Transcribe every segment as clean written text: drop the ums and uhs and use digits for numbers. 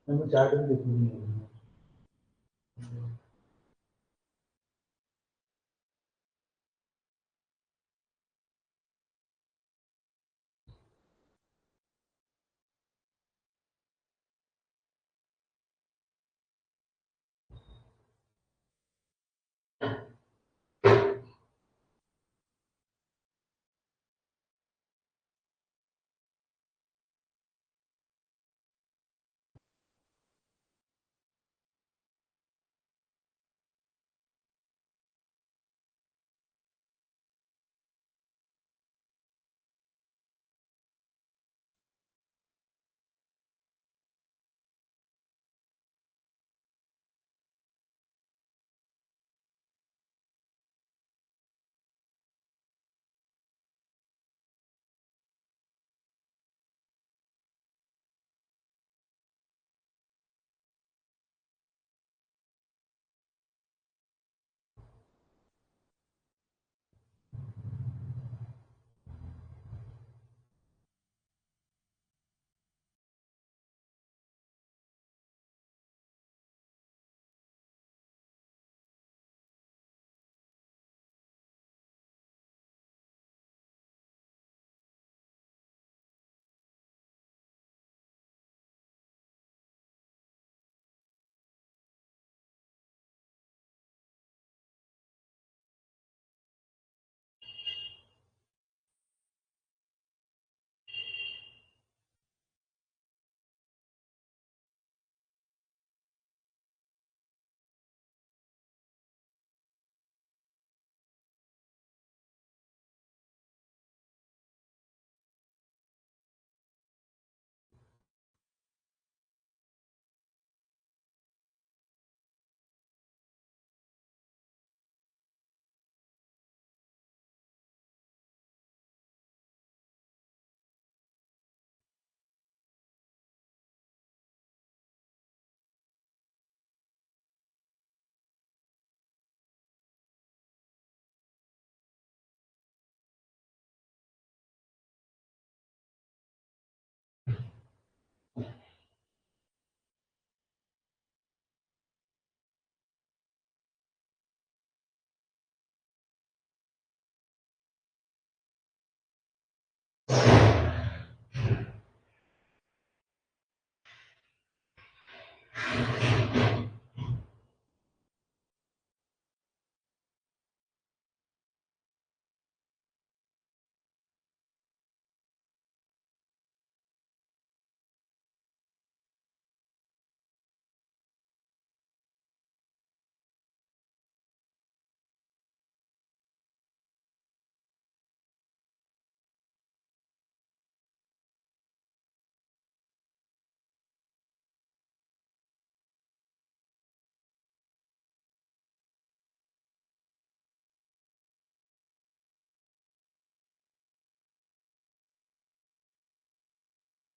मैं चार्ट में देखूंगी।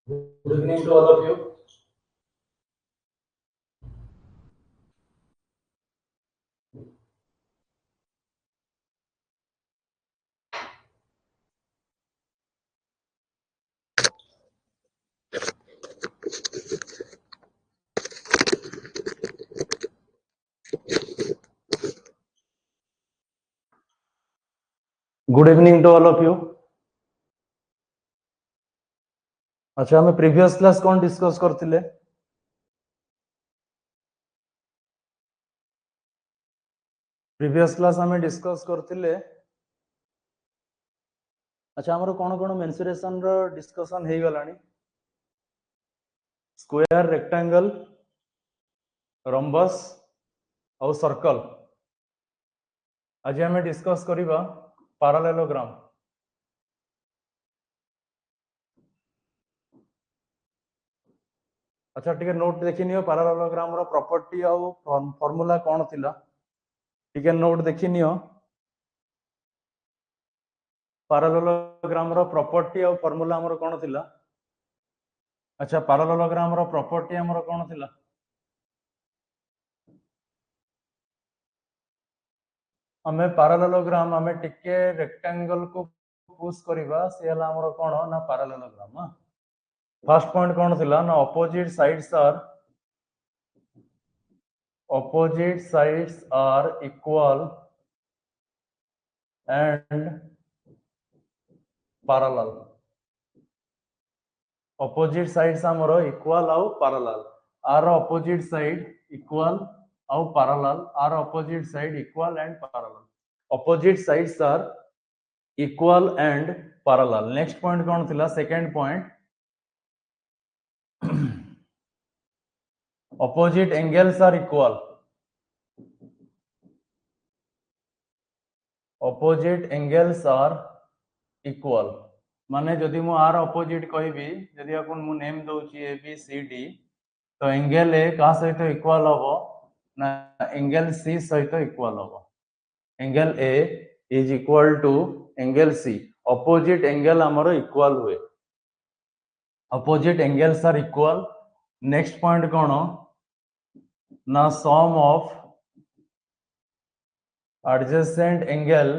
Good evening to all of you. Good evening to all of you. अच्छा, हमें प्रीवियस क्लास कौन डिस्कस करथिले? प्रीवियस क्लास हमें डिस्कस करथिले। अच्छा, हमरो कोन मेंसुरेशन रो डिस्कशन हे गलानी। स्क्वायर, रेक्टेंगल, रंबस और सर्कल। आज हमें डिस्कस करिबा पैरेललोग्राम। अच्छा टिके नोट देखि नियो पैरेललोग्राम रो प्रॉपर्टी और फार्मूला कोन थिला टिके नोट देखि नियो पैरेललोग्राम रो प्रॉपर्टी और फार्मूला हमर कोन थिला अच्छा पैरेललोग्राम रो प्रॉपर्टी हमर कोन थिला हमें पैरेललोग्राम हमें टिके रेक्टेंगल को पुश करबा से हला हमर कोन ना पैरेललोग्राम फर्स्ट पॉइंट कोन थिला ना opposite sides are equal and parallel opposite sides amaro equal au parallel r opposite side equal au parallel r opposite side equal and parallel opposite sides are equal and parallel next point kon thila second point opposite angles are equal opposite angles are equal माने जदि मु are opposite कहबी जदि अपन मु name दउची A B C D तो angle A का सहित इक्वल हबो ना एंगल सी सहित इक्वल हबो angle A is equal to angle C opposite angle हमरो इक्वल हुए opposite angles are equal next point कोन ना sum of adjacent angle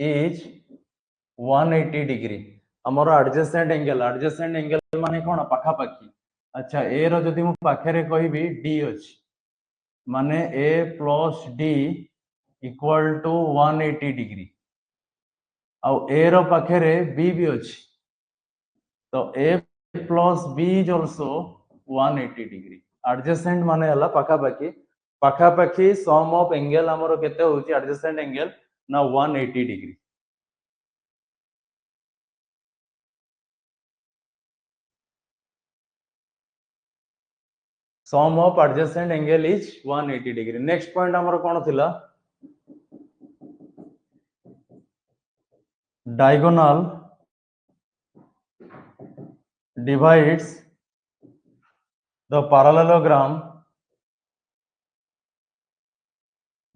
is 180 degree हमर adjacent angle माने कोन पाखा पाखी अच्छा ए रो जदि मु पाखे रे कहबी d अछि माने a plus d equal to 180 degree आ a रो पाखे रे b भी अछि तो a plus b is also 180 degree adjacent माने हला पाखा पाखी सम ऑफ एंगल हमर केते होची adjacent एंगल ना 180 degree sum of adjacent angle is 180 degree next point हमर कोन थिला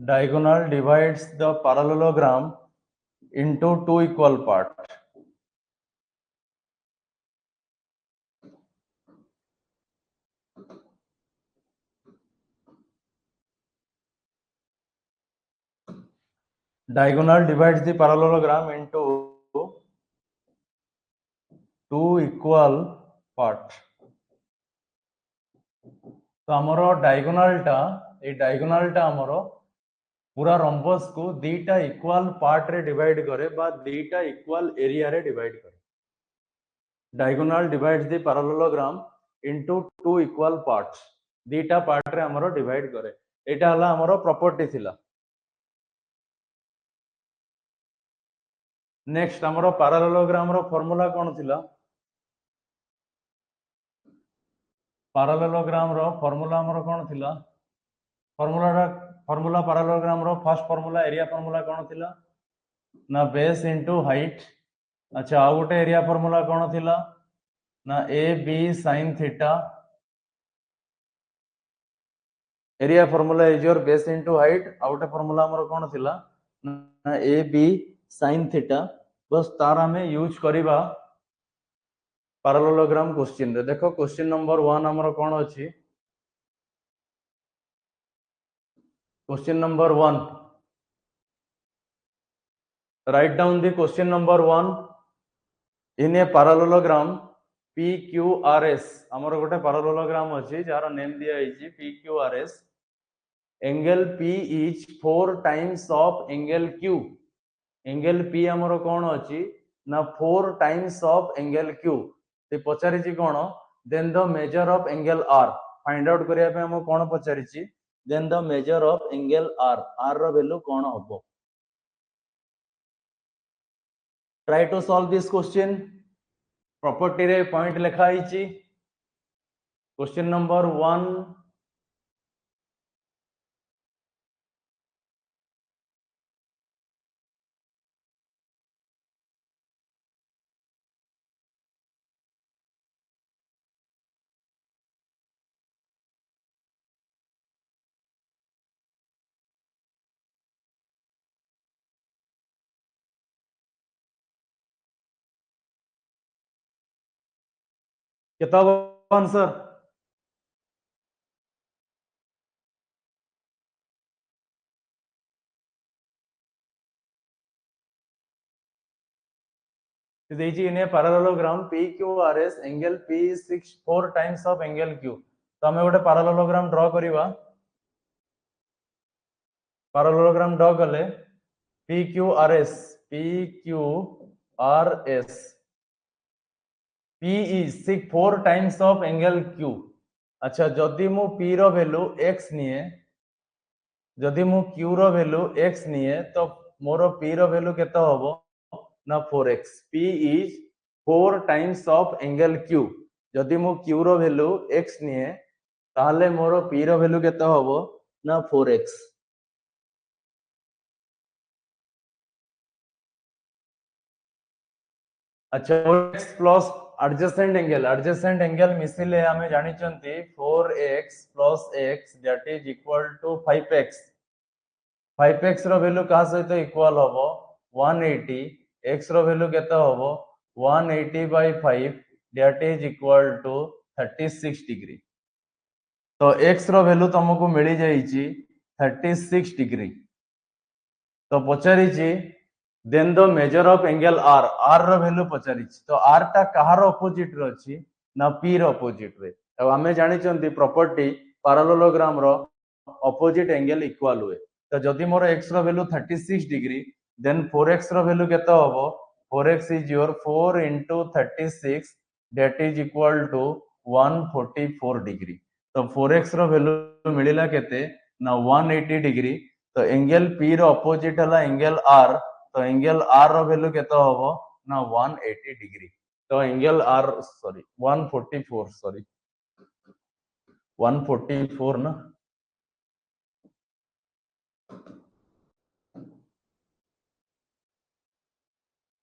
diagonal divides the parallelogram into two equal parts diagonal divides the parallelogram into two equal parts तो हमरो डायगोनल टा हमरो पूरा रंबस को दीटा इक्वल पार्ट रे डिवाइड करे बा दीटा इक्वल एरिया रे डिवाइड करे diagonal divides the parallelogram into two equal parts दीटा पार्ट रे हमरो डिवाइड करे एटा हला हमरो प्रॉपर्टी थिला नेक्स्ट हमरो पैरेललोग्राम रो फार्मूला कोन थिला पैरेललोग्राम रो फार्मूला हमरो कोन थिला formula parallelogram row first formula area formula कोन थिला ना बेस इनटू हाइट अच्छा आ गोटे एरिया फार्मूला कोन थिला ना A B sin theta area formula is your base into height आ गोटे फार्मूला हमर कोन थिला ना ए बी sin थीटा बस तार हमें यूज करिबा पैरेललोग्राम क्वेश्चन रे देखो क्वेश्चन नंबर 1 हमर कोन अछि question number 1 write down the question number 1 in a parallelogram PQRS हमर गोटे पैरेललोग्राम अछि जार नेम दिया अछि PQRS angle P is 4 times of angle Q angle P हमर कोन अछि ना 4 times of angle Q ते पचारि छि कोन then the measure of angle R find out करिया पे हम कोन पचारि छि then the measure of angle R रो वैल्यू कोन हबो try to solve this question property रे पॉइंट लिखा आइछि क्वेश्चन नंबर 1 केता answer in a parallelogram PQRS angle P is 4 times of angle Q तो हमें गोटे parallelogram draw करिवा parallelogram draw कले PQRS P is 4 times of angle Q अच्छा जदि मु P रो वैल्यू x निए जदि मु Q रो वैल्यू x निए तो मोर P रो वैल्यू केते हबो ना 4x P is 4 times of angle Q जदि मु Q रो वैल्यू x निए ताहले मोर P रो वैल्यू केते हबो ना 4x अच्छा 4x प्लस adjacent angle मिसिले हमें जानि चंती 4x plus x that is equal to 5x 5x रो वैल्यू का सहित इक्वल हबो 180 x रो वैल्यू केते हबो 180 by 5 that is equal to 36 degree तो x रो वैल्यू तुमको मिली जाइची 36 डिग्री तो पचारिची then the measure of angle r r रो वैल्यू पचारिची तो r टा कहार ऑपोजिट रे अछि ना p रो ऑपोजिट रे अब हमें जानि चंती प्रॉपर्टी पैरेललोग्राम रो ऑपोजिट एंगल इक्वल हुए तो जदि मोर x रो वैल्यू 36 डिग्री देन 4x रो वैल्यू केते हबो 4x is your 4 into 36 that is equal to 144 degree तो 4x रो वैल्यू मिलिला केते ना 180 डिग्री तो एंगल P रो ऑपोजिट हला एंगल R तो एंगल R रो वैल्यू केते हबो ना 180 डिग्री तो एंगल R सॉरी 144 ना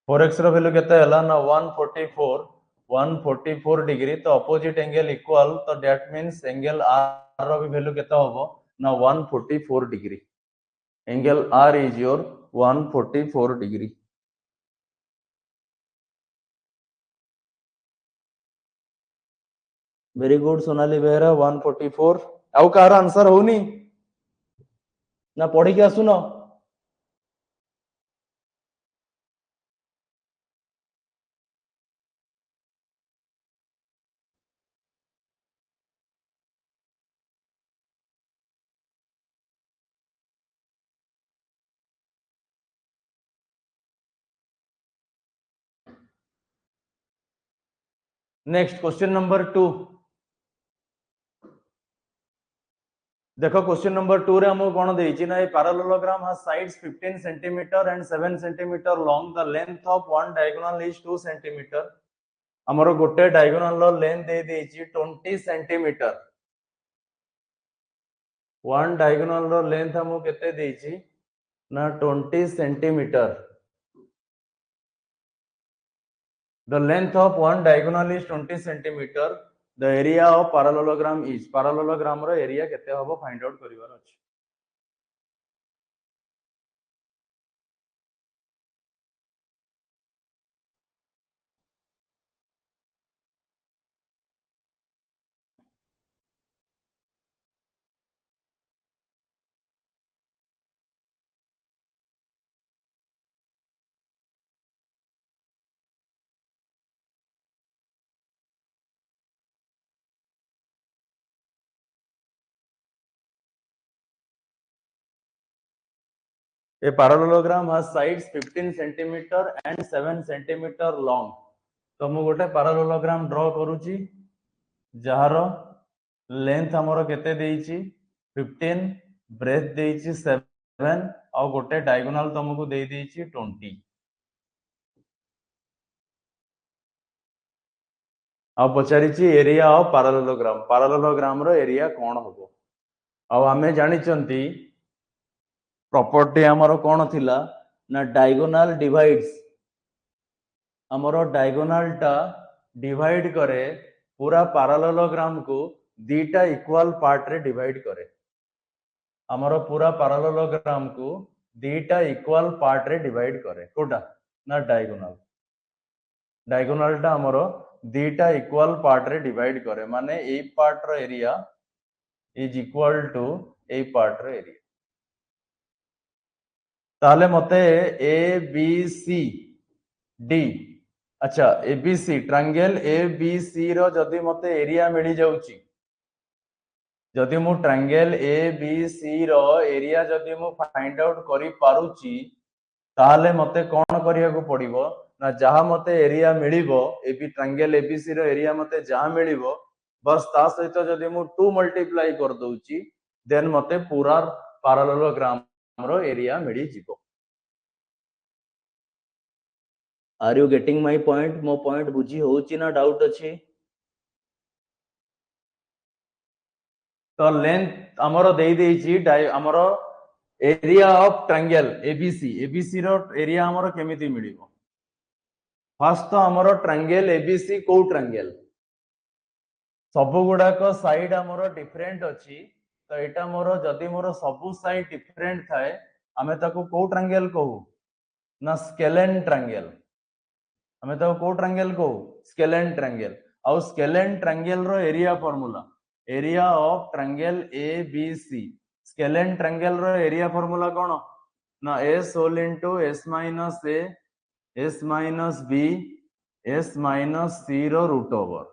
4x रो वैल्यू केते हला ना 144 डिग्री तो ऑपोजिट एंगल इक्वल तो दैट मींस एंगल R रो भी वैल्यू केते हबो ना 144 degree angle R is your 144 degree very good Sonali Behera 144 आउ कार आंसर होनी ना पढ़ी के आसुनो नेक्स्ट क्वेश्चन नंबर 2 देखो क्वेश्चन नंबर 2 रे हमको कोन देछि ना a parallelogram has sides 15 centimetre and 7 centimetre long the length of one diagonal is 2 centimetre हमरो गोटे डायगोनल रो लेंथ दे देछि 20 सेंटीमीटर वन डायगोनल रो लेंथ हमको केते देछि ना 20 centimetre the length of one diagonal is 20 centimeter the area of parallelogram is parallelogram रो area केते हबो फाइंड आउट करिवार अछि A parallelogram has sides 15 centimeter and 7 centimeter long तो मु गोटे parallelogram ड्रॉ करूची जहार लेंथ हमरो केते देइची 15 ब्रेथ देइची 7 और गोटे डायगोनल तुमको दे देइची 20 अब पचारिची एरिया ऑफ पैरेललोग्राम रो एरिया कोन हबो अब हमें जानि चंती प्रॉपर्टी हमरो कोन थिला ना डायगोनल डिवाइड्स हमरो डायगोनल टा डिवाइड करे पूरा पैरेललोग्राम को दीटा इक्वल पार्ट रे डिवाइड करे हमरो पूरा पैरेललोग्राम को दीटा इक्वल पार्ट रे डिवाइड करे कोटा ना डायगोनल टा हमरो दीटा इक्वल पार्ट रे डिवाइड करे माने ए पार्ट रो एरिया इज इक्वल टू ए पार्ट रो एरिया ताले मते ए बी सी डी अच्छा A B C triangle A B C रो जदी मते एरिया मिली जाउची जदि मु ट्रायंगल ए बी सी रो एरिया जदि मु फाइंड आउट करि पारुची ताले मते कोन करिया को पड़िबो ना जहा मते एरिया मिलिबो ए बी ट्रायंगल एबीसी रो एरिया मते जहा मिलिबो बस ता सहित जदि मु 2 मल्टीप्लाई कर दउची देन मते पूरा पैरेललोग्राम रो एरिया मिली जिवो are you getting my point मो पॉइंट बुझी होउची ना डाउट अछि तो लेंथ हमरो देई देइची हमरो एरिया ऑफ ट्रायंगल एबीसी रो एरिया हमरो केमिति मिलिबो फर्स्ट तो हमरो ट्रायंगल एबीसी को ट्रायंगल सब गुडा को साइड हमरो डिफरेंट अछि तो एटा मोरो जदी मोरो सब साइड डिफरेंट थाए हमें ताको को ट्रायंगल कहू ना स्केलेन ट्रायंगल हमें ताको को ट्रायंगल कहू स्केलेन ट्रायंगल और स्केलेन ट्रायंगल रो area formula area of triangle ABC scalene triangle रो एरिया फार्मूला कोन ना s whole into s minus a s minus b s minus c रो रूट ओवर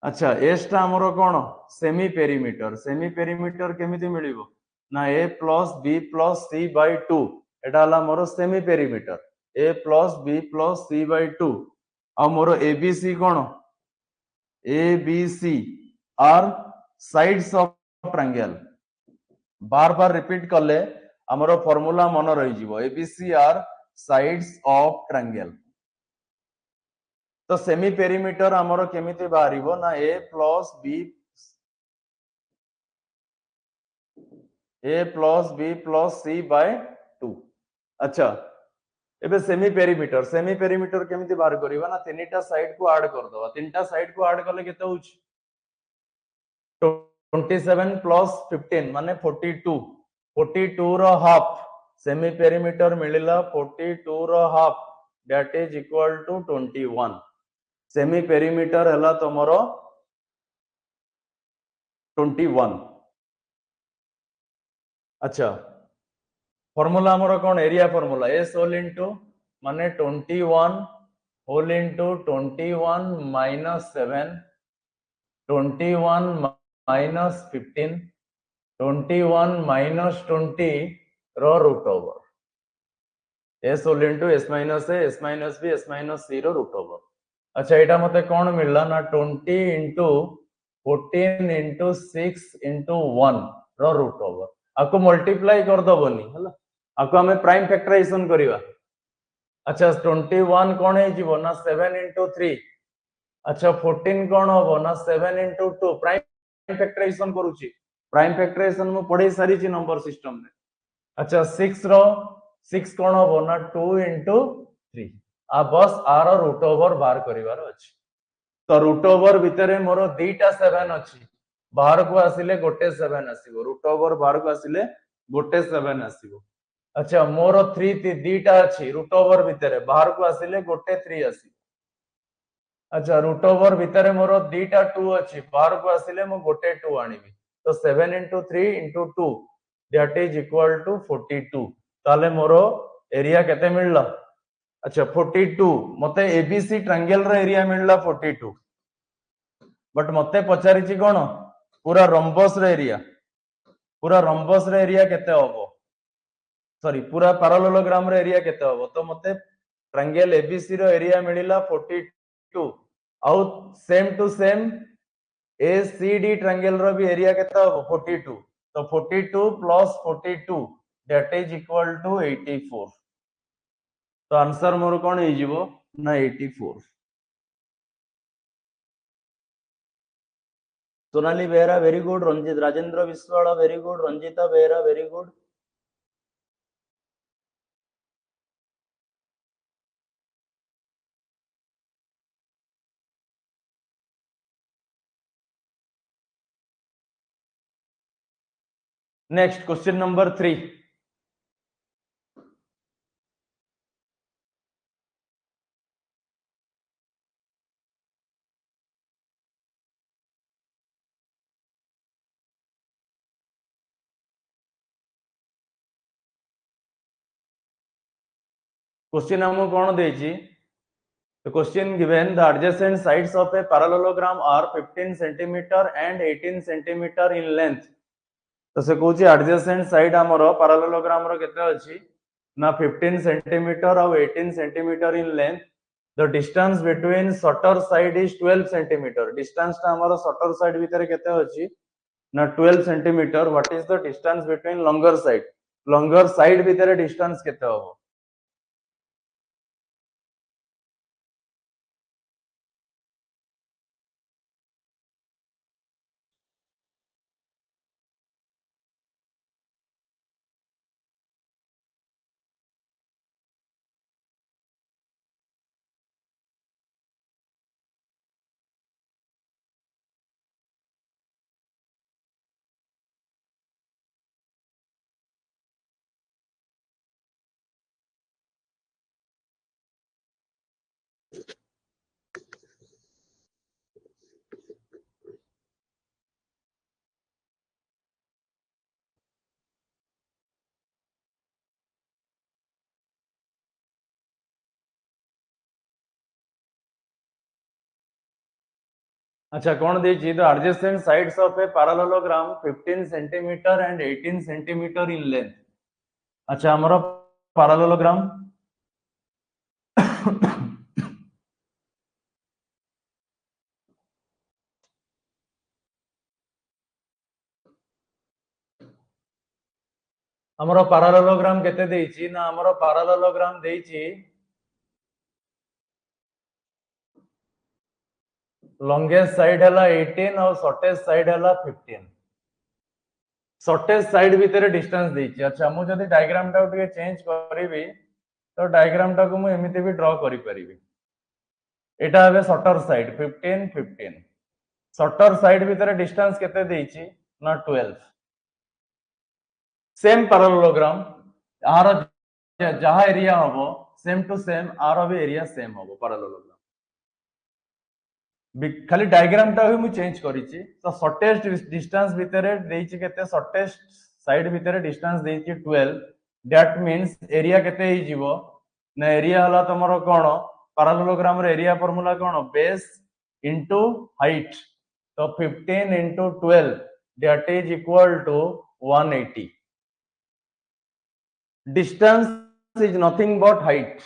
अच्छा एस टा हमरो कोन सेमी पेरीमीटर केमिति मिलिबो ना a plus b plus c by 2 एटा हला मोरो semi perimeter a plus b plus c by 2 आ मोरो abc cone abc are sides of triangle बार बार रिपीट करले हमरो फार्मूला मन रही जिवो abc are sides of triangle तो सेमी पेरीमीटर हमरो केमिति बाहरिबो ना a plus b plus c by 2 अच्छा एबे सेमी पेरीमीटर केमिति बाहर करबा ना तीनटा साइड को ऐड कर दवा तीनटा साइड को ऐड करले केते होछ 27 प्लस 15 माने 42 रो हाफ सेमी पेरीमीटर मिलिला 42 रो half that is equal to 21 semi perimeter हला तमरो 21 अच्छा फार्मूला हमरो कोन area formula s whole into माने 21 whole into 21 minus 7 21 minus 15 21 minus 20 रो root over s whole into s minus a s minus b s minus c रो root over अच्छा एटा मते कोन मिलला ना 20 इनटू 14 इनटू 6 इनटू 1 रो रूट ओवर आको मल्टीप्लाई कर दबनी हला आको हमें प्राइम फैक्टराइजेशन करिवा अच्छा 21 कोन हे जीवो ना 7 इनटू 3 अच्छा 14 कोन होबो ना 7 इनटू 2 प्राइम फैक्टराइजेशन करूची प्राइम फैक्टराइजेशन मु पढे सारी छी नंबर सिस्टम में अच्छा 6 कोन होबो ना 2 इनटू 3 आ बस आर रूट ओवर बाहर करिवार अछि तो रूट ओवर भितरे मोर दीटा 7 अछि बाहर को आसिले गोटे 7 आसीबो रूट ओवर बाहर को आसिले गोटे 7 आसीबो अच्छा मोर 3 दीटा अछि रूट ओवर भितरे बाहर को आसिले गोटे 3 आसी अच्छा रूट ओवर भितरे मोर दीटा 2 अछि बाहर को आसिले मो गोटे 2 आनिबी तो 7 into 3 into 2 that is equal to 42 ताले मोर एरिया केते मिलला अच्छा 42 मते एबीसी ट्रायंगल रो एरिया मिलला 42 बट मते पचारि छी कोन पूरा रंबस रो एरिया केते होबो सॉरी पूरा पैरेललोग्राम रो एरिया केते होबो तो मते ट्रायंगल एबीसी रो एरिया मिलिला 42 आउ same to same ACD triangle रो भी एरिया केते होबो 42 तो 42 plus 42 that is equal to 84 तो आंसर मोर कोन हे जिवो ना 84 Sonali Behera very good Ranjit Rajendra Biswal very good Ranjita Behera very good next question number 3 question हमको कौन देछि the question given the adjacent sides of a parallelogram are 15 centimeter and 18 centimeter in length तो से कहूँ adjacent side हमर parallelogram रो केते अछि ना 15 centimeter और 18 centimeter in length the distance between shorter side is 12 centimeter distance ता हमर shorter side भीतर केते अछि ना 12 centimeter what is the distance between longer side भीतर distance केते हो अच्छा कौन देछि the adjacent sides of a parallelogram 15 centimeter and 18 centimeter in length अच्छा हमरो parallelogram हमरो parallelogram केते देछि ना हमरो parallelogram देछि longest side हला 18 और shortest side हला 15 shortest side भीतर distance देछि अच्छा मु जदी डायग्राम टा के चेंज करबी तो डायग्राम टा को मु एमिति भी ड्रा करि परिबी एटा हबे shorter side 15 15 shorter side भीतर distance केते देछि ना 12 सेम parallelogram आर जहा एरिया हबो सेम टू सेम आर भी एरिया सेम हबो parallelogram खाली डायग्राम टा भी मु चेंज करिछि तो शॉर्टेस्ट डिस्टेंस भीतर देछि केते शॉर्टेस्ट साइड भीतर डिस्टेंस देछि 12 दैट मींस एरिया केते ही जीवो ना एरिया हला तमरो कोन पैरेललोग्राम रे एरिया फार्मूला कोन बेस इनटू हाइट तो 15 into 12 that is equal to 180 distance is nothing but height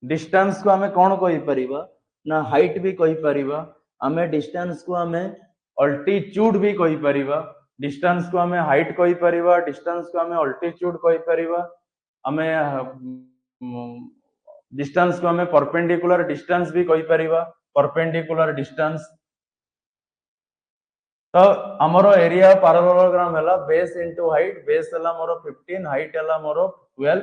distance को हमें कोन कहि परिबा ना हाइट भी कहि परिबा हमें डिस्टेंस को हमें अल्टीट्यूड भी कहि परिबा डिस्टेंस को हमें हाइट कहि परिबा डिस्टेंस को हमें अल्टीट्यूड कहि परिबा हमें डिस्टेंस को हमें परपेंडिकुलर डिस्टेंस भी कहि परिबा परपेंडिकुलर डिस्टेंस तो हमरो एरिया पैरेललोग्राम हला बेस इनटू हाइट बेस हला मोरो 15 हाइट हला मोरो 12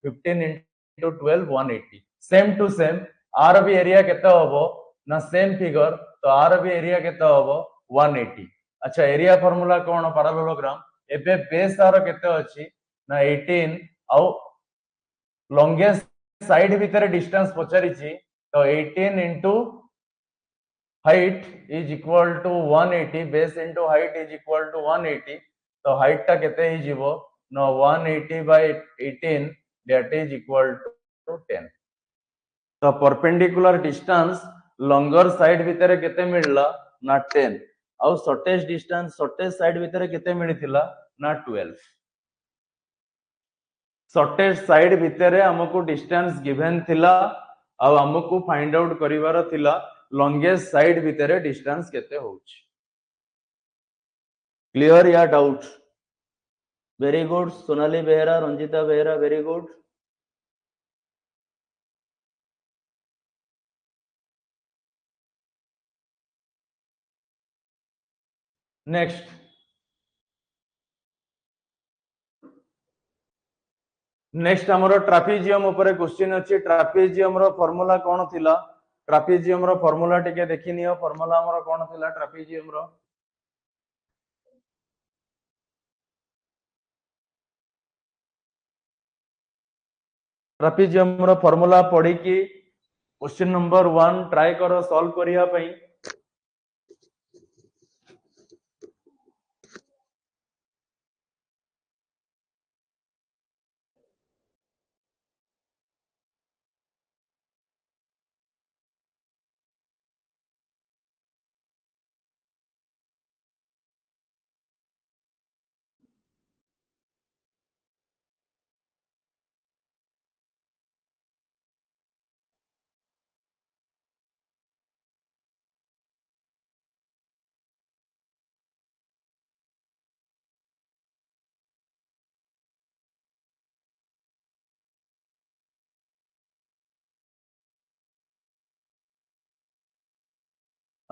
15 इनटू 12 180 सेम टू सेम आर भी एरिया केते होबो ना सेम फिगर तो आर भी एरिया केते होबो 180 अच्छा एरिया फार्मूला कोन पैरेललोग्राम एबे बेस आर केते अछि ना 18 औ लॉन्गेस्ट साइड भीतर डिस्टेंस पचारिछि तो 18 into height is equal to 180 base into height is equal to 180 तो height टा केते ही जीवो no 180 by 18 that is equal to 10 तो perpendicular distance longer side भीतर केते मिलला ना 10 और shortest distance shortest side भीतर केते मिलिथिला ना 12 shortest side भीतर हमको distance given थिला और हमको फाइंड आउट करिवार थिला longest side भीतर distance केते होउछ क्लियर या doubt very good Sonali Behera Ranjita Behera very good next next हमरो ट्रापेजियम ऊपर क्वेश्चन अछि ट्रापेजियम रो फार्मूला कोन थिला ट्रापेजियम रो फार्मूला टिके देखिनियो फार्मूला हमरो कोन थिला ट्रापेजियम रो ट्रापेजियम रो फार्मूला पढी कि क्वेश्चन नंबर 1 ट्राई करो सॉल्व करिया पई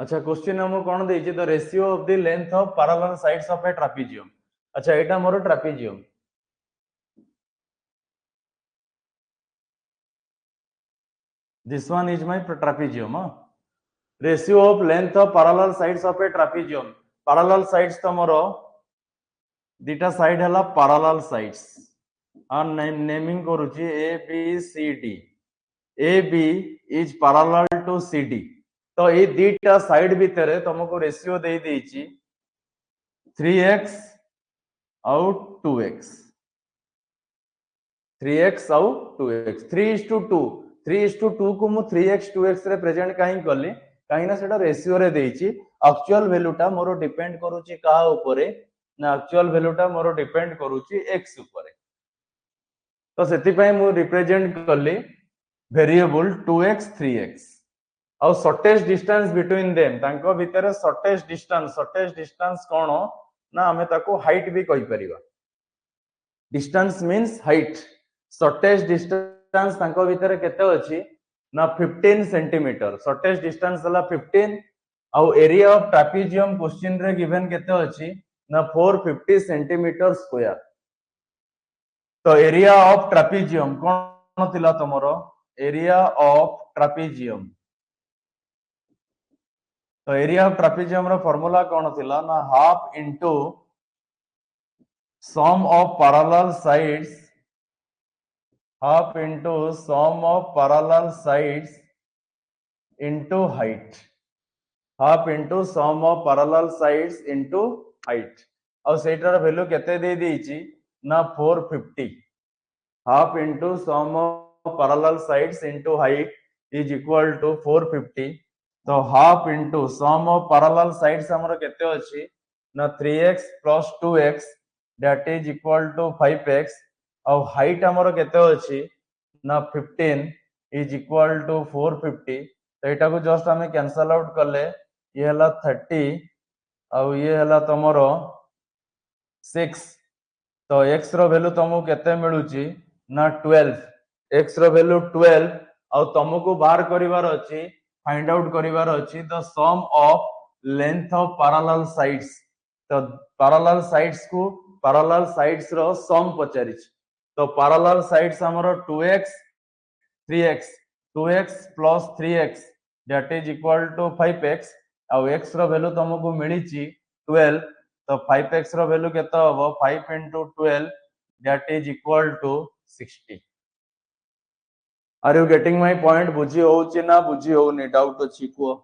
अच्छा क्वेश्चन हमको कौन देछि the ratio of the length of parallel sides of a trapezium. अच्छा एटा मोर trapezium, this one is my trapezium. Ratio of length of parallel sides of a trapezium, parallel sides तो मोर दीटा साइड हला पैरेलल साइड्स और naming करूची A B C D. A B is parallel to C D, तो ये दीटा side भितर तुमको रेशियो दे देछि 3x आउ 2x, 3x आउ 2x, 3:2, 3:2 को मु 3x 2x रे प्रेजेंट काहे कली काहे ना सेटा रेशियो रे देछि। एक्चुअल वैल्यूटा मोर डिपेंड करूची कहा ऊपरे ना, एक्चुअल वैल्यूटा मोर डिपेंड करूची x ऊपरे, तो सेति पय मु रिप्रेजेंट कली वेरिएबल 2x 3x और शॉर्टेस्ट डिस्टेंस बिटवीन देम, तांको भितर शॉर्टेस्ट डिस्टेंस कोन ना हमें ताको हाइट भी कहि परिबा। Distance means height, shortest distance तांको भितर केते अछि ना 15 सेंटीमीटर, शॉर्टेस्ट डिस्टेंस हला 15 और एरिया ऑफ ट्रापेजियम क्वेश्चन रे गिवन केते अछि ना 450 सेंटीमीटर स्क्वायर। तो एरिया ऑफ ट्रापेजियम कोन थिला तमरो, एरिया ऑफ ट्रापेजियम, तो एरिया ऑफ ट्रापेजियम रो फार्मूला कोन थिला ना half into sum of parallel sides, half into sum of parallel sides into height, half into sum of parallel sides into height और सेटार value केते दे देछि ना 450, half into sum of parallel sides into height is equal to 450, तो half into sum of parallel sides हमरो केते अछि ना 3x plus 2x that is equal to 5x और हाइट हमरो केते अछि ना 15 इज इक्वल टू 450, तो एटा को जस्ट हमें कैंसल आउट करले ये हला 30 और ये हला तमरो 6, तो x रो वैल्यू तुमको केते मिलुची ना 12, x रो वैल्यू 12 और तुमको बाहर करिवार अछि, फाइंड आउट करिवार अछि the sum of length of parallel sides, तो पैरेलल साइड्स को पैरेलल साइड्स रो सम पचारिछ, तो पैरेलल साइड्स हमरो 2x 3x, 2x plus 3x that is equal to 5x और x रो वैल्यू तुमको मिलिची 12, तो 5x रो वैल्यू केते हबो 5 into 12 that is equal to 60। Are you getting my point? बुझी होउची ना बुझी होउनी, डाउट अछि को?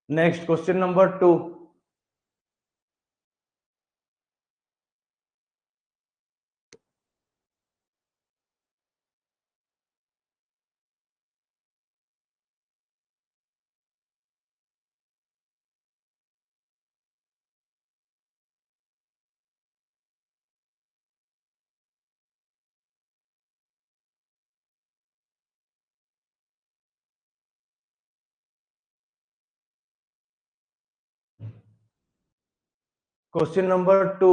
Next question number 2, question number 2,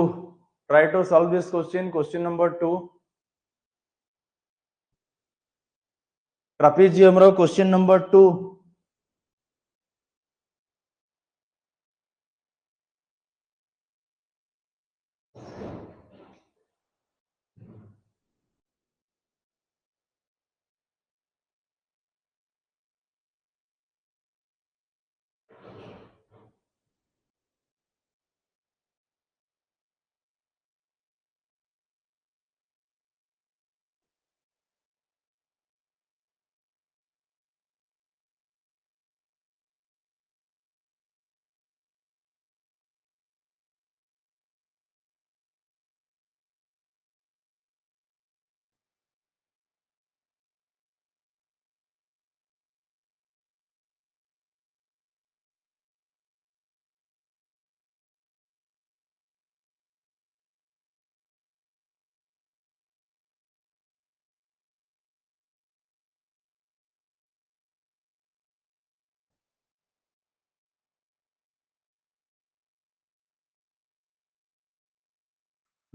try to solve this question, question number 2 trapezium रो question number 2।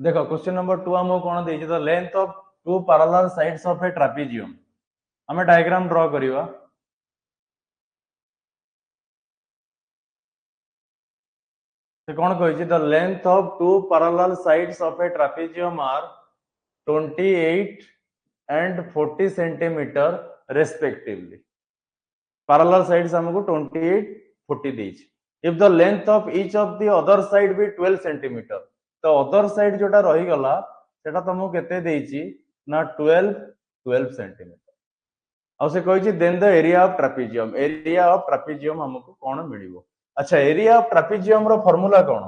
देखो क्वेश्चन नंबर 2 हमको कोन देछि the length of two parallel sides of a trapezium हमें डायग्राम ड्रा करिवा से कोन कहिछि the length of two parallel sides of a trapezium are 28 and 40 centimetre respectively parallel sides हमको 28 40 देछि if the length of each of the other side be 12 centimetre तो other side जोटा रही गला सेटा तुमको केते देछि ना 12 सेंटीमीटर आ से कहिछि then the area of trapezium हमको कोन मिलिबो अच्छा एरिया ऑफ ट्रापेजियम रो फार्मूला कोन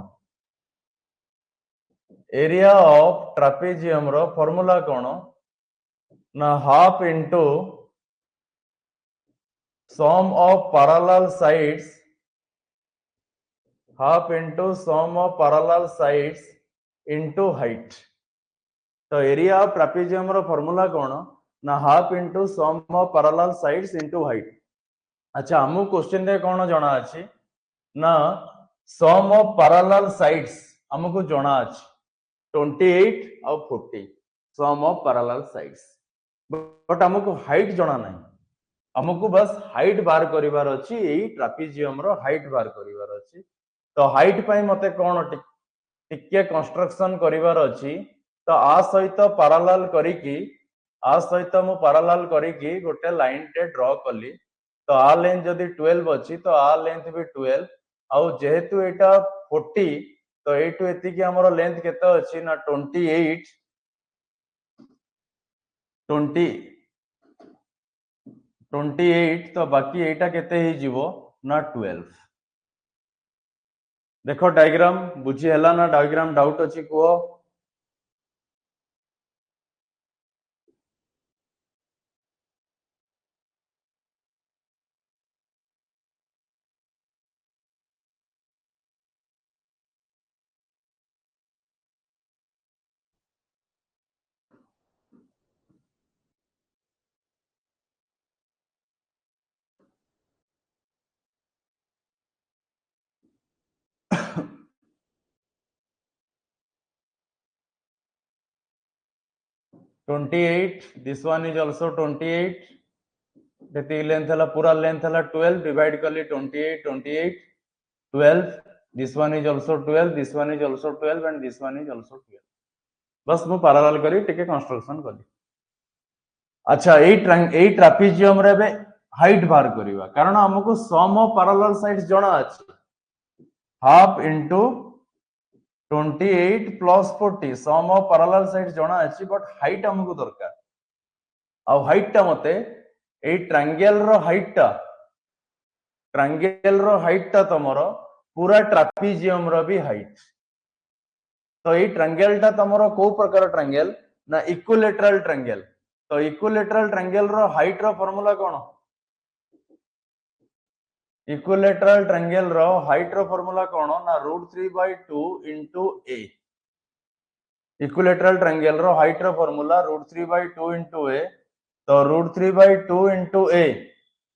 एरिया ऑफ ट्रापेजियम रो फार्मूला कोन ना half into sum of parallel sides half into sum of parallel sides into height तो एरिया ऑफ ट्रापेजियम रो फार्मूला कोन ना half into sum of parallel sides into height अच्छा हमु क्वेश्चन रे कोन जणा अछि ना सम ऑफ पैरेलल साइड्स हमको जणा अछि 28 और 40 sum of parallel sides but हमको हाइट जणा नहीं हमको बस हाइट बार करिवार अछि एई ट्रापेजियम रो हाइट बार करिवार अछि तो हाइट पई मते कोन टिके कंस्ट्रक्शन करिवार अछि तो आ सहित पैरेलल करिकि मु पैरेलल करिकि गोटे लाइन टे ड्रा कली तो आ लेंथ जदी 12 अछि तो आ लेंथ भी 12 आउ जेहेतु एटा 40 तो एटु एति कि हमरो लेंथ केते अछि ना 28 तो बाकी एटा केते ही जीवो ना 12 देखो डायग्राम बुझी हला ना डायग्राम डाउट अछि को 28 this one is also 28 the length hela pura length hela 12 divide kali 28 12 this one is also 12 this one is also 12 and this one is also 12 बस मु पैरेलल करी टिके कंस्ट्रक्शन करी अच्छा एई ट्रापेजियम रे बे हाइट बार करिवा कारण हमको सम ऑफ पैरेलल साइड्स जणा अछि half into 28 plus 40 sum of parallel sides जणा अछि बट हाइट हमको दरकार आ हाइट टा मते ए ट्रायंगल रो हाइट टा तमरो पूरा ट्रापेजियम रो भी हाइट तो ए ट्रायंगल टा तमरो को प्रकार ट्रायंगल ना इक्विलेटरल ट्रायंगल तो इक्विलेटरल ट्रायंगल रो हाइट रो फार्मूला कोन इक्विलेटरल ट्रायंगल रो हाइट रो फार्मूला कोन ना √3/2 into a इक्विलेटरल ट्रायंगल रो हाइट रो फार्मूला √3/2 into a तो √3/2 into a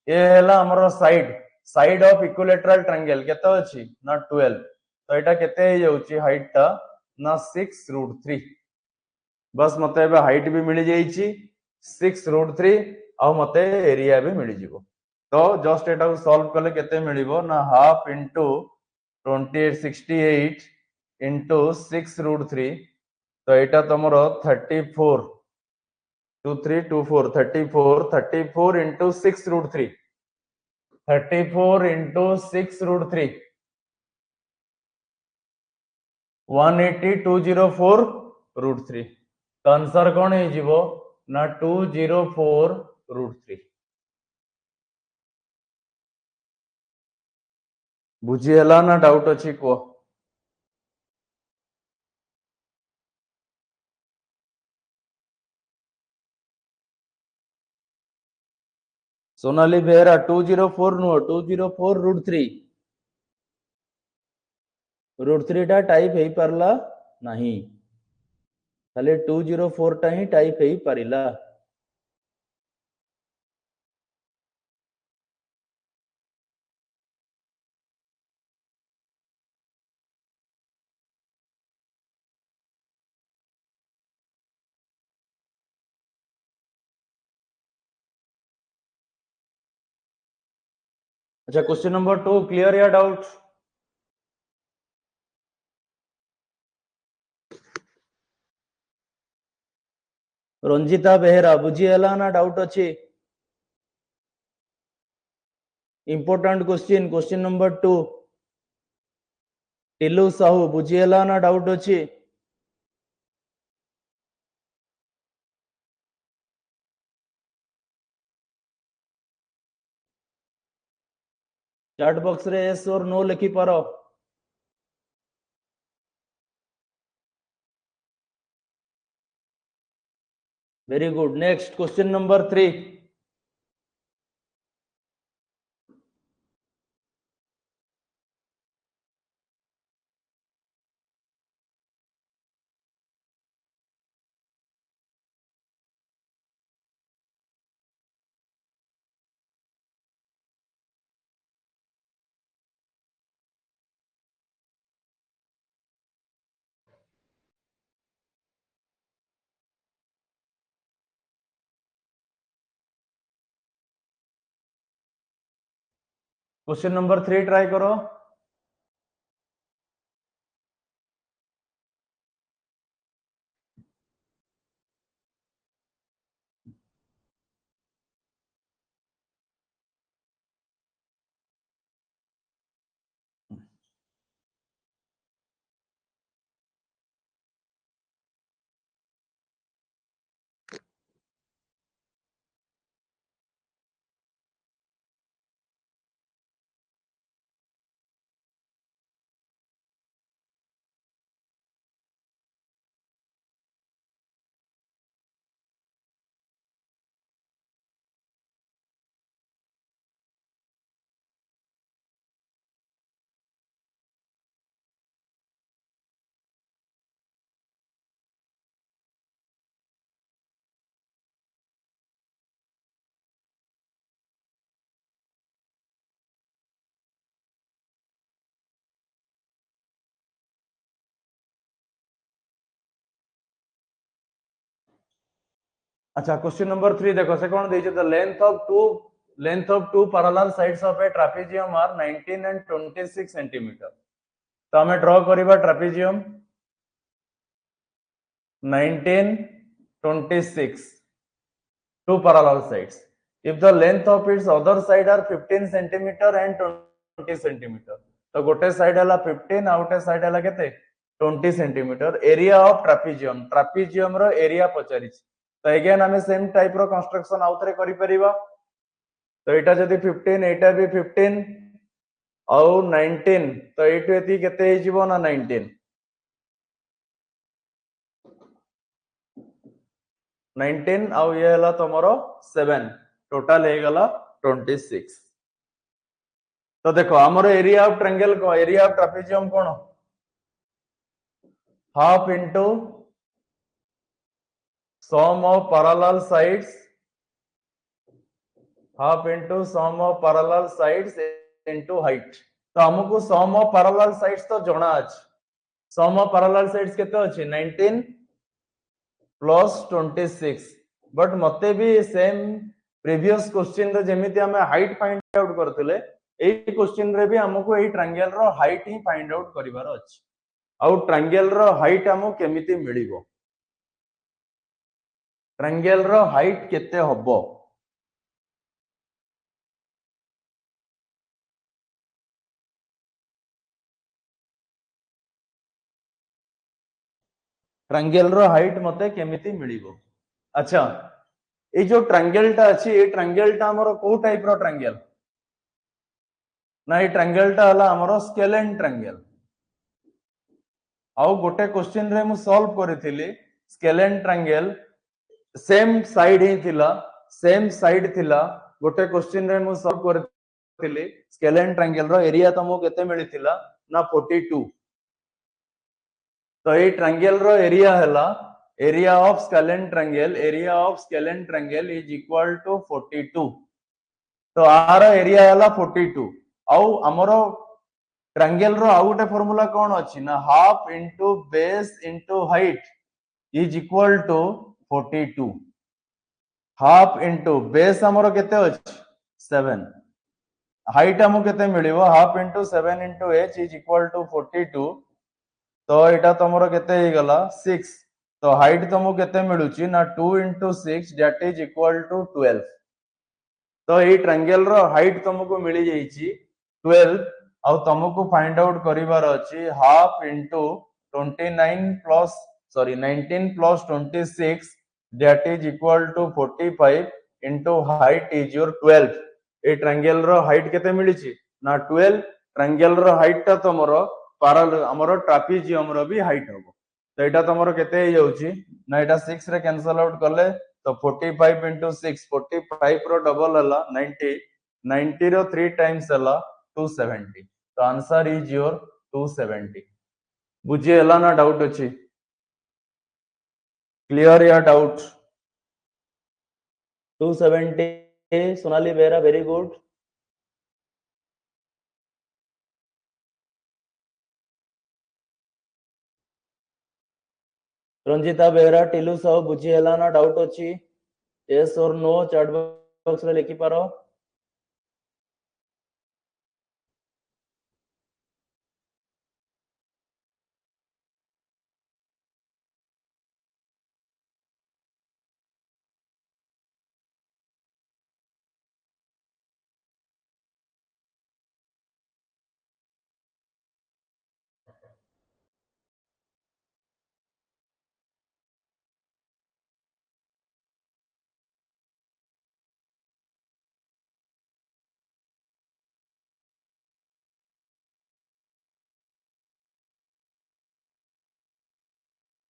ए हला हमरो साइड ऑफ इक्विलेटरल ट्रायंगल केते अछि ना 12 तो एटा केते हे जाउची हाइट टा ना 6√3 बस मते एबे हाइट भी मिल जाईची 6√3 आ मते एरिया भी मिल जिवो तो जस्ट एटा को सॉल्व करले केते मिलिबो ना हाफ इनटू 2868 इनटू 6√3 तो एटा तमरो 34 into 6√3 34 into 6√3 180,204√3 तो आंसर कौन है जीवो ना 204√3 बुझी हला ना डाउट अछि को सोनाली बेहरा 204 नो 204√3 √3 टा टाइप हे परला नहीं खाली 204 टा ही टाइप हे परिला अच्छा क्वेश्चन नंबर 2 क्लियर या डाउट? रंजिता बेहेरा बुझीगला ना डाउट अच्छी? Important question question number 2 Tilu Sahu बुझीगला ना डाउट अच्छी? चैट बॉक्स रे यस और नो लिखि पारो। Very good. Next question number 3 question number 3 try करो। अच्छा क्वेश्चन नंबर 3 देखो से कौन देइछ the length of two parallel sides of a trapezium are 19 and 26 centimetre. तो हमें ड्रॉ करिबा trapezium 19 26 two parallel sides. If the length of its other side are 15 centimeter and 20 centimeter, तो गोटे साइड हला 15 आ गोटे साइड हला केते 20 सेंटीमीटर। एरिया ऑफ ट्रापेजियम रो एरिया पचारिछ। तो अगेन हमें सेम टाइप रो कंस्ट्रक्शन आउथरे करि परिबा। तो एटा जदी 15 एटा भी 15 आउ 19 तो एटु एती केते हे जीवो ना 19 19 आउ ये हला तमरो 7 टोटल हे गला 26। तो देखो आमर एरिया ऑफ ट्रायंगल को एरिया ऑफ ट्रापेजियम कोन half into sum of parallel sides half into sum of parallel sides into height. तो हमको सम ऑफ पैरेलल साइड्स तो जणा अछि। सम ऑफ पैरेलल साइड्स केते अछि 19 प्लस 26 बट मते भी सेम प्रीवियस क्वेश्चन रे जेमिति हमें हाइट फाइंड आउट करथिले एई क्वेश्चन रे भी हमको एई ट्रायंगल रो हाइट ही फाइंड आउट करिवार अछि। आउ ट्रायंगल रो हाइट हमको केमिति मिलिबो ट्रायंगल रो हाइट केते हबो ट्रायंगल रो हाइट मते केमिति मिलिबो। अच्छा ए जो ट्रायंगल टा अछि ए ट्रायंगल टा हमरो को टाइप रो ट्रायंगल ना ए ट्रायंगल टा हला हमरो स्केलेन ट्रायंगल। आउ गोटे क्वेश्चन रे मु सॉल्व करिथिली स्केलेन ट्रायंगल सेम साइड ही थिला सेम साइड थिला गोटे क्वेश्चन रे मु सॉल्व करिथिली स्केलेन ट्रायंगल रो एरिया तमो केते मिलिथिला ना 42। तो ये ट्रायंगल रो एरिया हला area of scalene triangle is equal to 42। तो आर एरिया हला 42 आउ हमरो ट्रायंगल रो आउ गोटे फार्मूला कोन अछि ना half into base into height is equal to 42। Half into base हमरो केते अछि 7 हाइट हमको केते मिलिबो half into 7 into h is equal to 42 तो एटा तमरो केते ही गला 6 तो हाइट तुमको केते मिलुची ना 2 into 6 that is equal to 12 तो ये ट्रायंगल रो हाइट तुमको मिली जाईची 12 और तुमको फाइंड आउट करिवार अछि half into 29 plus sorry 19 plus 26 that is equal to 45 into height is your 12 a triangle रो हाइट केते मिलिची ना 12 ट्रायंगल रो हाइट ता तमरो पैरेलल हमरो ट्रापेजियम रो भी हाइट होबो तो एटा तमरो केते ही जाउची ना एटा 6 रे कैंसिल आउट करले तो 45 इंटू 6 45 रो डबल हला 90 90 रो 3 टाइम्स हला 270 तो आंसर इज योर 270 बुझे हला ना डाउट अछि क्लियर या डाउट 270 सोनाली बेरा वेरी गुड रंजिता बेरा टिलू सब बुझी हला ना डाउट अछि yes or no chat box रे लिखि पारो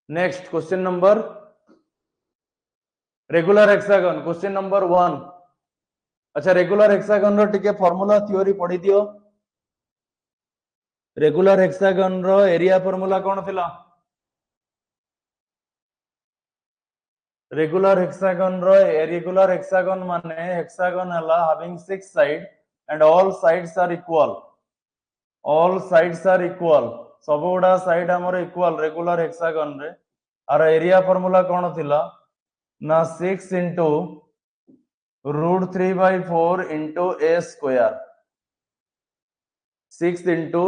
next question number regular hexagon question number 1 अच्छा रेगुलर हेक्सागन रो टिके फार्मूला थ्योरी पढ़ी दियो रेगुलर हेक्सागन रो एरिया फार्मूला कोन थिला रेगुलर हेक्सागन माने हेक्सागन हला having 6 side and all sides are equal सब गुडा साइड हमर इक्वल रेगुलर हेक्सागन रे आर एरिया फार्मूला कोन थिला ना 6 into root 3/4 into a square 6 into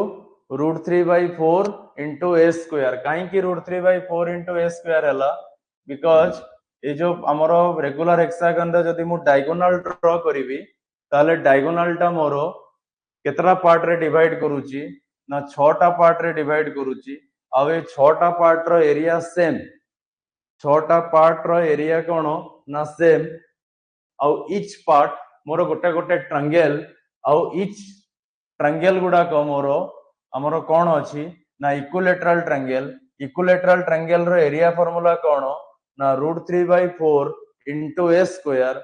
root 3/4 into a square काहे की रूट 3/4 into a square हला बिकॉज ये जो हमरो रेगुलर हेक्सागन रे जदी मु डायगोनल ड्रॉ करिवि ताले डायगोनल टा मोरो केतरा पार्ट रे डिवाइड करूची ना 6 टा पार्ट रे डिवाइड करूची आ ए 6 टा पार्ट रो एरिया सेम 6 टा पार्ट रो एरिया कोन ना सेम आउ इच पार्ट मोर गोटे गोटे ट्रायंगल आउ इच ट्रायंगल गुडा को मोर हमरो कोन अछि ना इक्विलेटरल ट्रायंगल रो एरिया फार्मूला कोन ना √3/4 into a square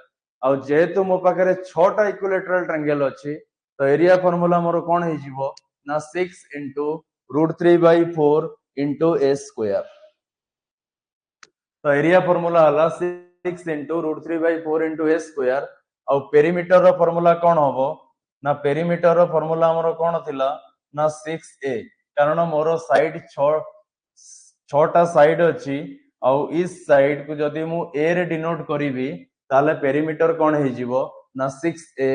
आउ जेहेतु मो पाखरे 6 टा इक्विलेटरल ट्रायंगल अछि तो एरिया फार्मूला मोर कोन हे जिवो ना 6 into √3/4 into a square तो एरिया फार्मूला हला 6 into √3/4 into a square आउ पेरीमीटर रो फार्मूला कोन होबो ना पेरीमीटर रो फार्मूला हमरो कोन थिला ना 6a कारण मोर साइड 6 टा साइड अछि आउ इस साइड को जदी मु a रे डिनोट करिवि ताले पेरीमीटर कोन हे जिवो ना 6a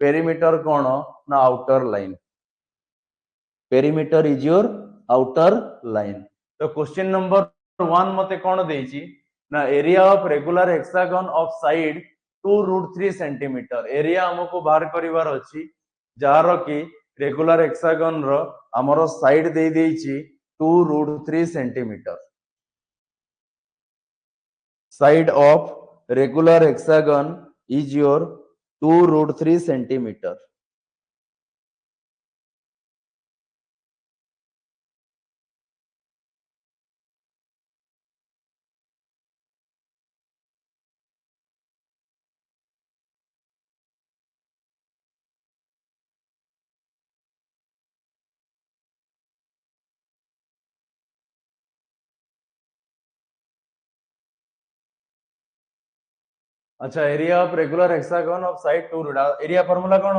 पेरीमीटर कोन ना outer line perimeter is your outer line तो क्वेश्चन नंबर 1 मते कोन देछि ना area of regular hexagon of side 2√3 centimetre area हमको बाहर करिवार अछि जार की रेगुलर हेक्सागन रो हमरो साइड दे देछि 2√3 centimetre side of regular hexagon is your 2√3 centimetre अच्छा area of regular hexagon of side 2 area formula कोन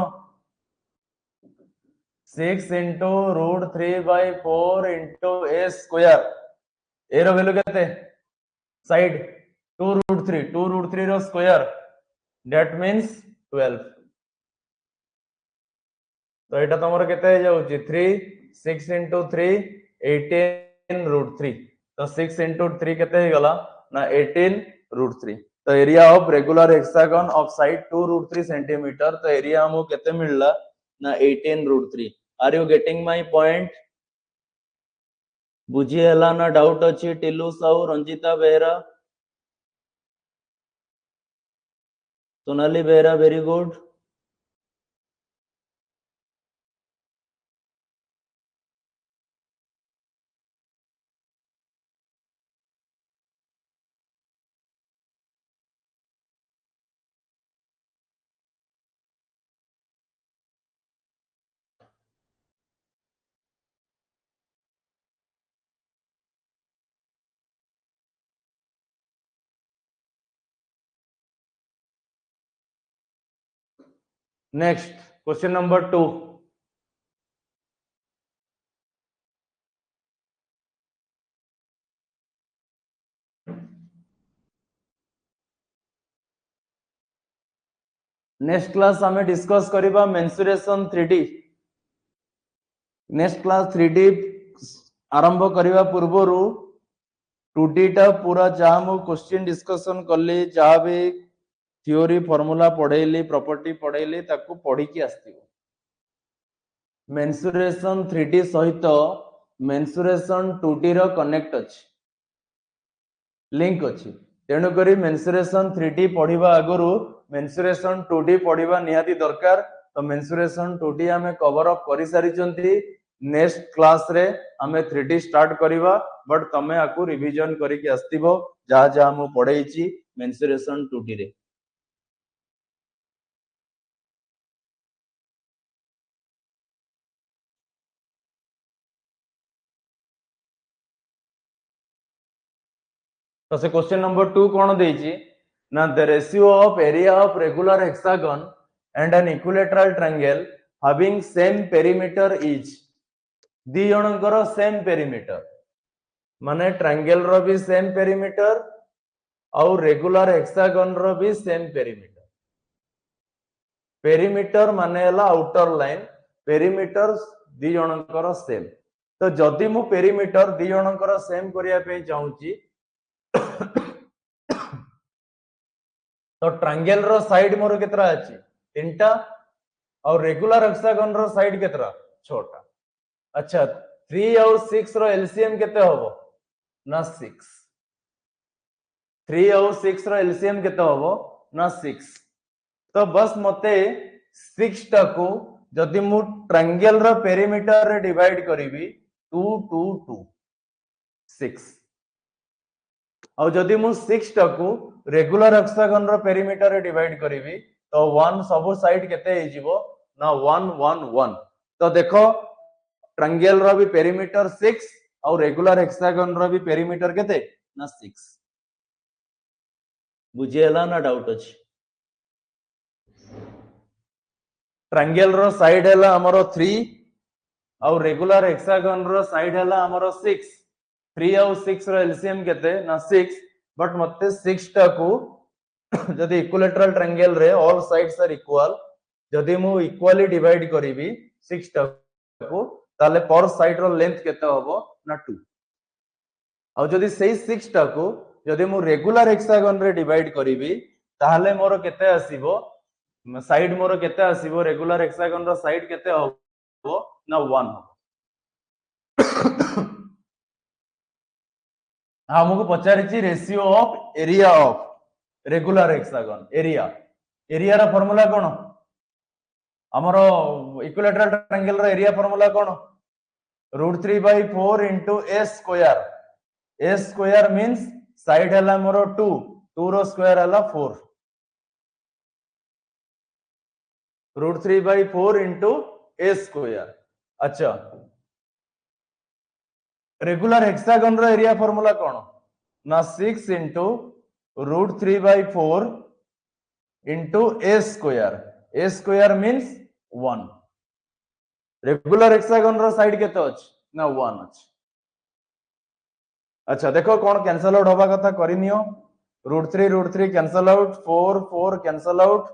6 into √3/4 into a square a रो वैल्यू केते साइड 2√3 रो स्क्वायर दैट मींस 12 तो एटा तमर केते हो जाउची 3 6 into 3 18 root 3 तो 6 into 3 केते हो गला ना 18 root 3 तो area of regular hexagon of side 2 root 3 centimetre तो एरिया हमो केते मिलला ना 18 root 3 are you getting my point बुझी हला ना डाउट अछि Tillu Sahu Ranjita Behera Sonali Behera very good next question number 2 next class हमें डिस्कस करिबा mensuration 3D next class 3D आरंभ करिबा पूर्वरु 2D टा पूरा जहाँ मु क्वेश्चन डिस्कशन कली जहाँ भी थियोरी फॉर्मूला पढ़ेली प्रॉपर्टी पढ़ेली ताकू पढ़ी की आस्तिबो मेंसुरेशन 3D सहित मेंसुरेशन 2D रो कनेक्ट अछि लिंक अछि तेणु करी मेंसुरेशन 3D पढ़िबा आगरु मेंसुरेशन 2D पढ़िबा निहाती दरकार तो मेंसुरेशन 2D हमें कवर अप करि सारी चंती नेक्स्ट क्लास रे हमें 3D स्टार्ट करिबा बट तमे आकु रिवीजन करी के आस्तिबो जा जा हम पढेइची मेंसुरेशन 2D रे तो से क्वेश्चन नंबर 2 कोन देइची ना the ratio of area of regular hexagon and an equilateral triangle having same perimeter is दी जनकर सेम पेरीमीटर माने ट्रायंगल रो भी सेम पेरीमीटर और रेगुलर हेक्सागन रो भी सेम पेरीमीटर पेरीमीटर माने हला आउटर लाइन पेरीमीटर दी जनकर सेम तो जदि मु पेरीमीटर दी जनकर सेम करिया पे चाहूची तो ट्रायंगल रो साइड मोर केतरा अछि तीनटा और रेगुलर हेक्सागन रो साइड केतरा छोटा अच्छा 3 और 6 रो एलसीएम केते होबो ना 6 3 और 6 रो एलसीएम केते होबो ना 6 तो बस मते 6 टाको जदि मु ट्रायंगल रो पेरीमीटर रे डिवाइड करिवि 2 2 2 6 और जदि मु 6 टाको रेगुलर हेक्सागन रो पेरीमीटर रे डिवाइड करिवि तो 1 सब साइड केते हे जिवो ना 1 1 1 तो देखो ट्रायंगल रो भी पेरीमीटर 6 और रेगुलर हेक्सागन रो भी पेरीमीटर केते ना 6 बुझेला ना डाउट अछि ट्रायंगल रो साइड हैला हमरो 3 और रेगुलर हेक्सागन रो साइड हैला हमरो 6 3 और 6 रो एलसीएम केते ना 6 बट मते 6 टा को जदि इक्विलेटरल ट्रायंगल रे ऑल साइड्स आर इक्वल जदि मु इक्वली डिवाइड करिवि 6 टा को ताले पर साइड रो लेंथ केते होबो ना 2 और जदि सेही 6 टा को जदि मु रेगुलर हेक्सागन रे डिवाइड करिवि ताले मोर केते आसीबो साइड मोर केते आसीबो रेगुलर हेक्सागन रो साइड केते होबो ना 1 हमको पचारिची ratio of area of regular hexagon area area रा फार्मूला कोन हमरो इक्विलेटरल ट्रायंगल रा एरिया फार्मूला कोन √3/4 into a square a square means side हला मोर 2 2 रो स्क्वायर हला 4 √3/4 into a square अच्छा रेगुलर हेक्सागन रो एरिया फार्मूला कोन ना 6 into √3/4 into a square means 1 regular hexagon रो साइड केते अछि ना 1 अछि अच्छा देखो कोन कैंसल आउट होबा कथा करिनियो √3 cancel out 4 4 cancel out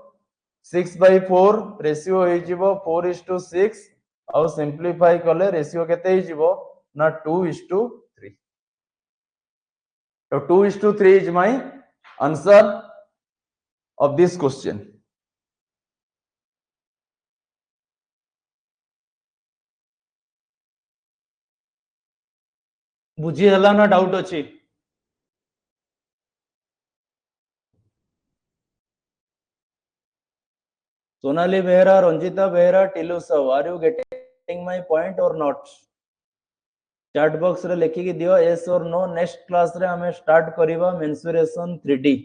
6/4 ratio हो 4:6 और सिंप्लीफाई कले रेशियो केते हो ना 2:3 तो 2:3 is my answer of this question. बुझी हला ना डाउट अच्छी Sonali Behera Ranjita Behera Tilu Sahu are you getting my point or not chat box रे लिखि कि दियो yes or no next class रे हमें स्टार्ट करिवा mensuration 3D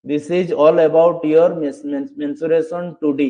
this is all about your mensuration 2D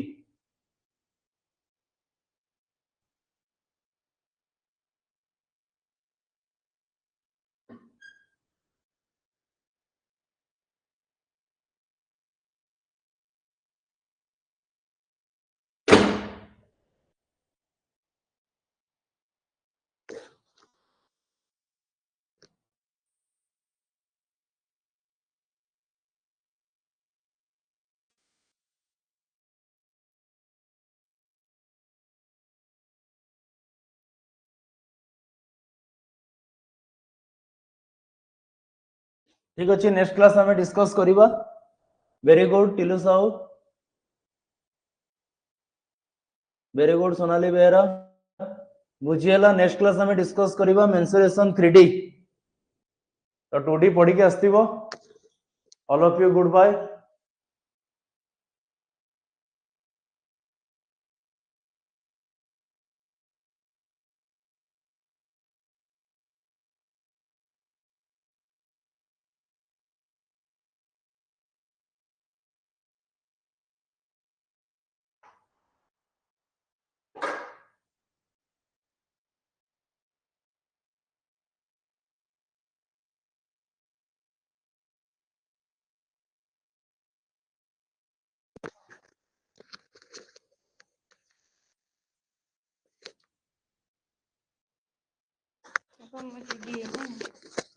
ठीक अच्छे नेक्स्ट क्लास हमें डिस्कस करिवा very good Tilu Sahu very good Sonali Behera बुझीला नेक्स्ट क्लास हमें डिस्कस करिवा मेंसुरेशन 3D तो 2D पढ़ी के आस्तिबो all of you good bye Apa mau jadi